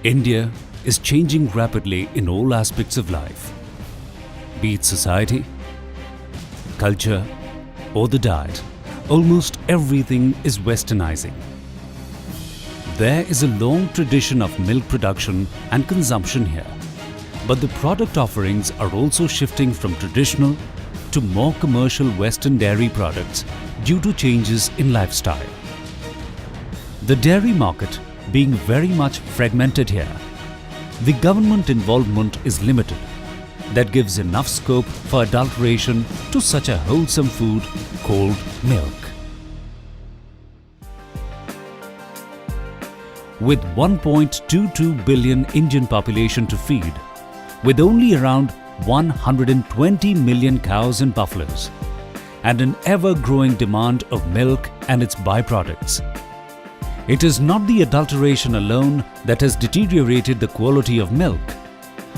India is changing rapidly in all aspects of life, be it society, culture, or the diet. Almost everything is westernizing. There is a long tradition of milk production and consumption here, but the product offerings are also shifting from traditional to more commercial Western dairy products due to changes in lifestyle. The dairy market being very much fragmented here, the government involvement is limited. That gives enough scope for adulteration to such a wholesome food called milk. With 1.22 billion Indian population to feed, with only around 120 million cows and buffaloes, and an ever-growing demand of milk and its byproducts, it is not the adulteration alone that has deteriorated the quality of milk,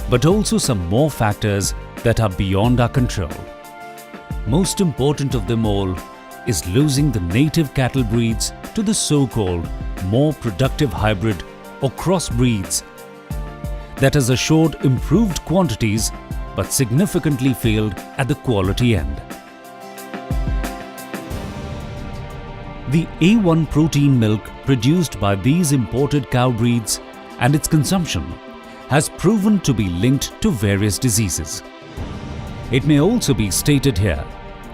but also some more factors that are beyond our control. Most important of them all is losing the native cattle breeds to the so-called more productive hybrid or crossbreeds that has assured improved quantities but significantly failed at the quality end. The A1 protein milk produced by these imported cow breeds and its consumption has proven to be linked to various diseases. It may also be stated here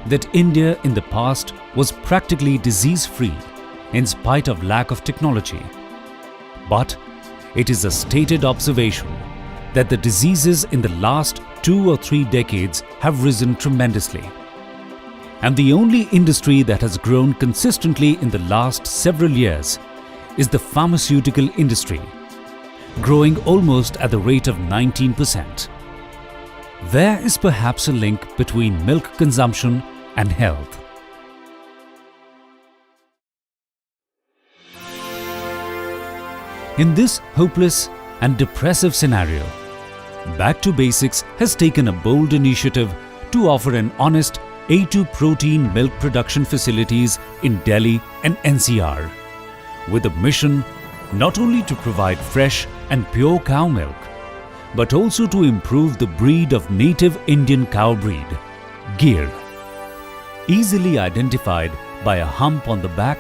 that India in the past was practically disease-free in spite of lack of technology. But it is a stated observation that the diseases in the last 2 or 3 decades have risen tremendously. And the only industry that has grown consistently in the last several years is the pharmaceutical industry, growing almost at the rate of 19%. There is perhaps a link between milk consumption and health. In this hopeless and depressive scenario, Back to Basics has taken a bold initiative to offer an honest A2 protein milk production facilities in Delhi and NCR, with a mission not only to provide fresh and pure cow milk, but also to improve the breed of native Indian cow breed, Gir, easily identified by a hump on the back,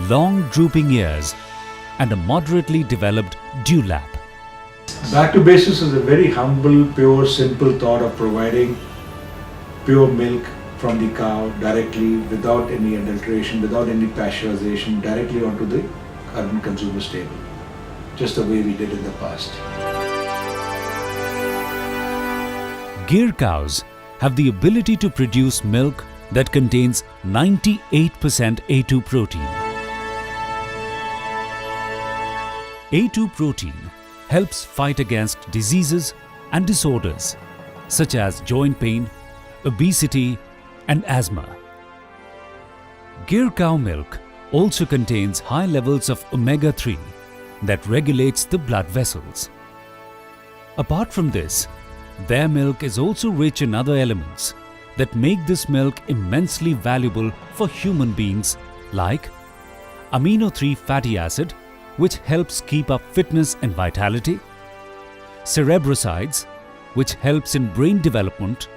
long drooping ears, and a moderately developed dewlap. Back to Basics is a very humble, pure, simple thought of providing pure milk from the cow directly, without any adulteration, without any pasteurization, directly onto the current consumer's table, just the way we did in the past. Gir cows have the ability to produce milk that contains 98% A2 protein. A2 protein helps fight against diseases and disorders such as joint pain, obesity, and asthma. Gir cow milk also contains high levels of omega-3 that regulates the blood vessels. Apart from this, their milk is also rich in other elements that make this milk immensely valuable for human beings, like amino-3 fatty acid, which helps keep up fitness and vitality, cerebrosides, which helps in brain development,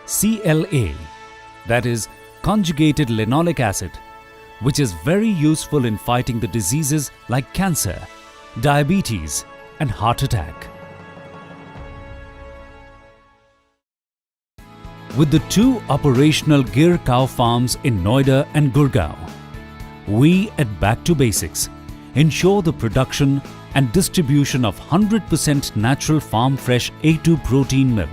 CLA, that is conjugated linoleic acid, which is very useful in fighting the diseases like cancer, diabetes, and heart attack. With the 2 operational Gir cow farms in Noida and Gurgaon, we at Back to Basics ensure the production and distribution of 100% natural farm fresh A2 protein milk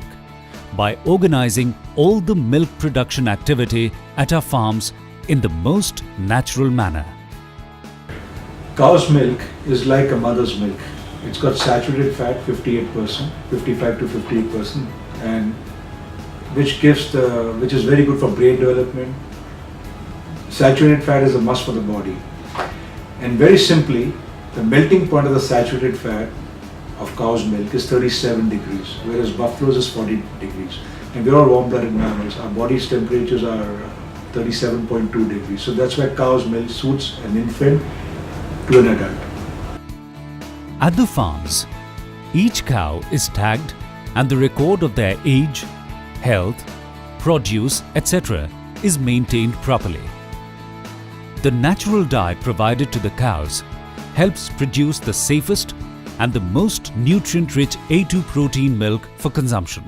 by organizing all the milk production activity at our farms in the most natural manner. Cow's milk is like a mother's milk. It's got saturated fat 58%, 55 to 58%, and which is very good for brain development. Saturated fat is a must for the body. And very simply, the melting point of the saturated fat of cow's milk is 37 degrees, whereas buffalo's is 40 degrees. And we're all warm-blooded mammals. Our body's temperatures are 37.2 degrees. So that's why cow's milk suits an infant to an adult. At the farms, each cow is tagged and the record of their age, health, produce, etc. is maintained properly. The natural dye provided to the cows helps produce the safest and the most nutrient-rich A2 protein milk for consumption.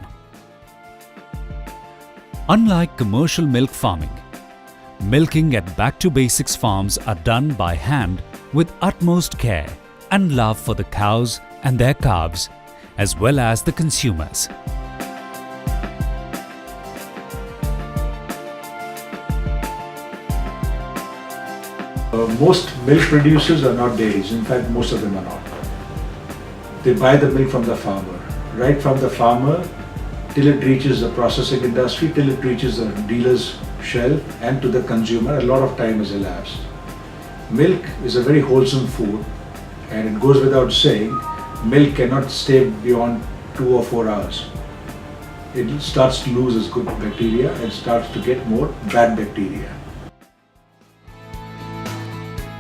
Unlike commercial milk farming, milking at Back to Basics farms are done by hand with utmost care and love for the cows and their calves, as well as the consumers. Most milk producers are not dairies. In fact, most of them are not. They buy the milk from the farmer. Right from the farmer till it reaches the processing industry, till it reaches the dealer's shelf and to the consumer, a lot of time has elapsed. Milk is a very wholesome food, and it goes without saying, milk cannot stay beyond 2 or 4 hours. It starts to lose its good bacteria and starts to get more bad bacteria.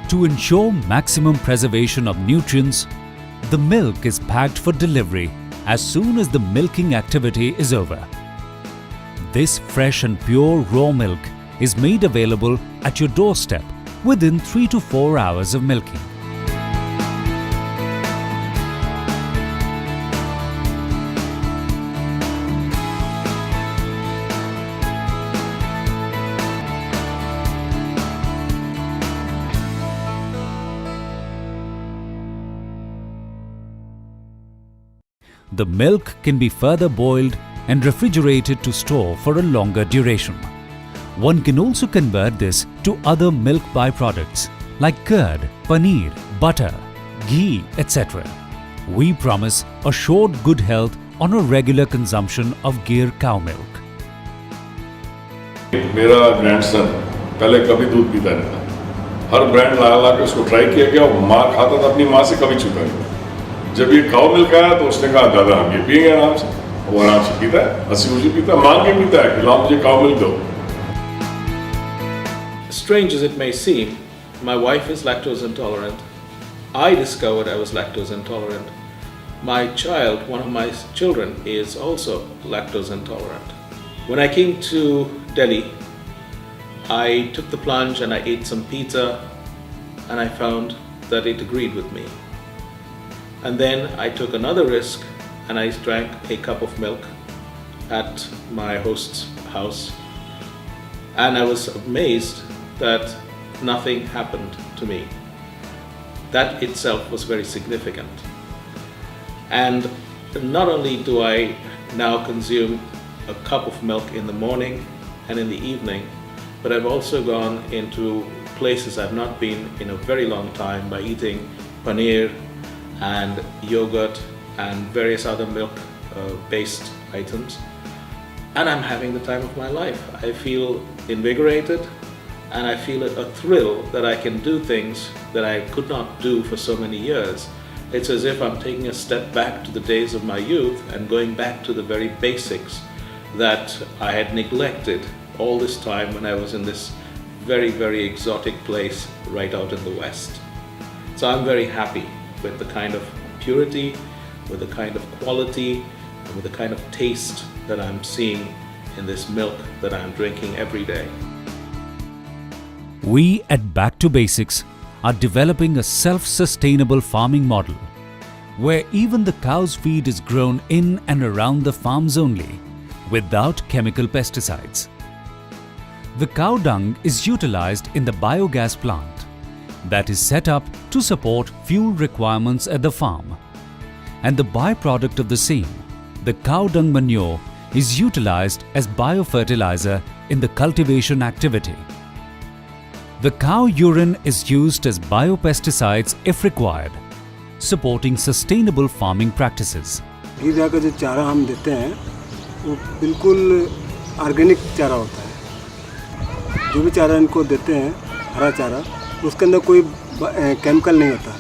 To ensure maximum preservation of nutrients, the milk is packed for delivery as soon as the milking activity is over. This fresh and pure raw milk is made available at your doorstep within 3 to 4 hours of milking. The milk can be further boiled and refrigerated to store for a longer duration. One can also convert this to other milk byproducts like curd, paneer, butter, ghee, etc. We promise assured good health on a regular consumption of Gir cow milk. मेरा grandson पहले कभी दूध पीता नहीं था। हर brand ला के उसको try किया गया, माँ खाता था अपनी माँ से, कभी छूता नहीं। जब ये काऊ मिल्क आया तो उसने कहा दादा हम ये पिएंगे आराम से। वो आराम से पीता है, हंसी खुशी पीता है, मांग के पीता है कि लाओ मुझे काऊ मिल्क दो। Strange as it may seem, my wife is lactose intolerant. I discovered I was lactose intolerant. My child, one of my children, is also lactose intolerant. When I came to Delhi, I took the plunge and I ate some pizza, and I found that it agreed with me. And then I took another risk and I drank a cup of milk at my host's house, and I was amazed that nothing happened to me. That itself was very significant. And not only do I now consume a cup of milk in the morning and in the evening, but I've also gone into places I've not been in a very long time by eating paneer and yogurt and various other milk based items, and I'm having the time of my life. I feel invigorated, and I feel a thrill that I can do things that I could not do for so many years. It's as if I'm taking a step back to the days of my youth and going back to the very basics that I had neglected all this time when I was in this very, very exotic place right out in the West. So I'm very happy with the kind of purity, with the kind of quality, and with the kind of taste that I'm seeing in this milk that I'm drinking every day. We at Back to Basics are developing a self-sustainable farming model where even the cow's feed is grown in and around the farms only, without chemical pesticides. The cow dung is utilized in the biogas plant that is set up to support fuel requirements at the farm, and the byproduct of the same, the cow dung manure, is utilized as biofertilizer in the cultivation activity. The cow urine is used as biopesticides if required, supporting sustainable farming practices. गिर का जो चारा हम देते हैं वो बिल्कुल organic चारा होता है। जो भी चारा इनको देते हैं, हरा चारा, उसके अंदर कोई केमिकल नहीं होता,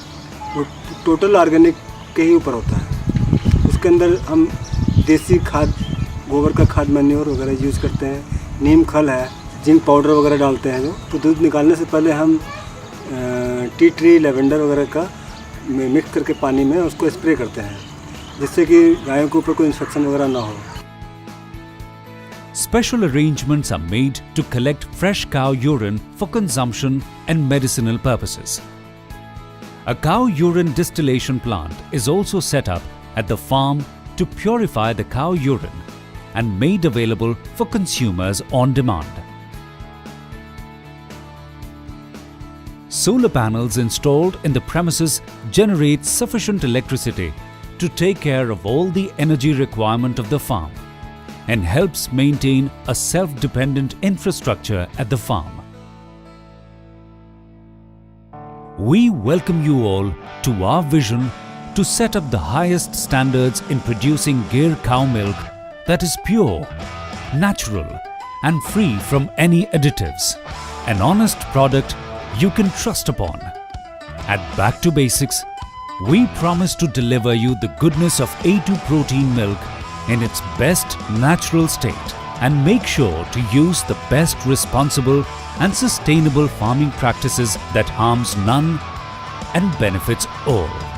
वो टोटल ऑर्गेनिक के ही ऊपर होता है। उसके अंदर हम देसी खाद, गोबर का खाद, मैन्योर वगैरह यूज़ करते हैं, नीम खल है, जिंक पाउडर वगैरह डालते हैं। जो तो दूध निकालने से पहले हम टी ट्री, लेवेंडर वगैरह का मिक्स करके पानी में उसको स्प्रे करते हैं, जिससे कि गायों के ऊपर कोई इन्फेक्शन वगैरह ना हो। Special arrangements are made to collect fresh cow urine for consumption and medicinal purposes. A cow urine distillation plant is also set up at the farm to purify the cow urine and made available for consumers on demand. Solar panels installed in the premises generate sufficient electricity to take care of all the energy requirement of the farm and helps maintain a self-dependent infrastructure at the farm. We welcome you all to our vision to set up the highest standards in producing Gir cow milk that is pure, natural and free from any additives. An honest product you can trust upon. At Back to Basics, we promise to deliver you the goodness of A2 protein milk in its best natural state and make sure to use the best responsible and sustainable farming practices that harms none and benefits all.